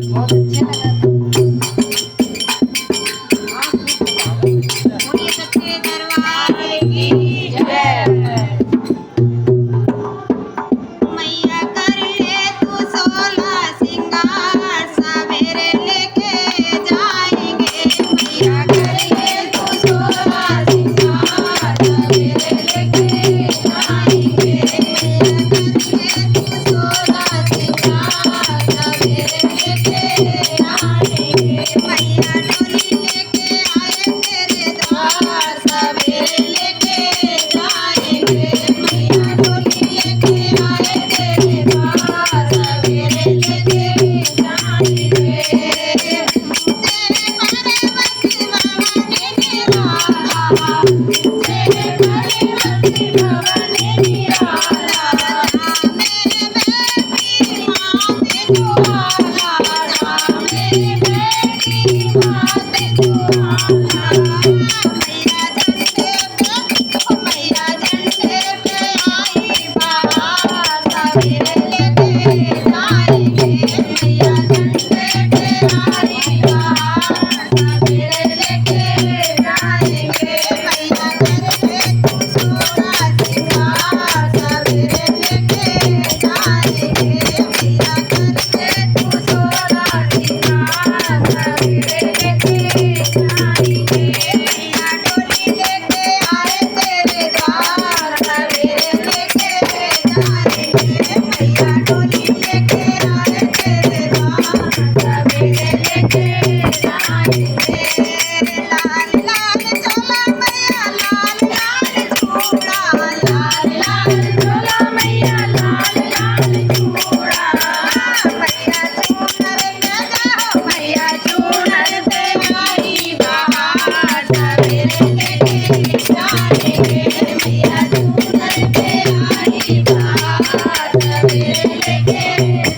बहुत अच्छे लगा। बोलिए सच्चे दरबार की जय। मैया कर ले तू 16 सिंगार सवेरे लेके जाएंगे। मैया कर ले तू 16 सिंगार सवेरे लेके जाएंगे। मैया कर ले तू 16 सिंगार सवेरे लेके जाएंगे। मैया डोली लेके आए तेरे द्वार सवेरे लेके जाएंगे। मैया डोली लेके आए तेरे द्वार सवेरे लेके जाएंगे। जय पार्वती भवानी निराला, जय पार्वती भवानी निराला। मेरे बेटी माते दुआरा, मेरे बेटी माते दुआरा। मैया झंडे पे, मैया झंडे पे आई बहार सवेरे लेके जाएंगे। मैया झंडे पे आई बहार सवेरे लेके जाएंगे। मैया कर ले तू 16 सिंगार सवेरे लेके जाएंगे। मैया कर ले तू 16 सिंगार सवेरे लेके जाएंगे। मैया डोली लेके आए तेरे द्वार सवेरे लेके जाएंगे। मैया डोली लेके आए तेरे द्वार सवेरे लेके जाएंगे। लाल लाल चोला मैया लाल लाल चूड़ा, लाल लाल चोला मैया लाल लाल चूड़ा। मैया चूनर पे जाओ, मैया चूनर पे आई बहार सवेरे लेके जाएंगे। मैया चूनर पे आई बहार सवेरे लेके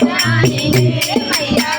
जाएंगे। मैया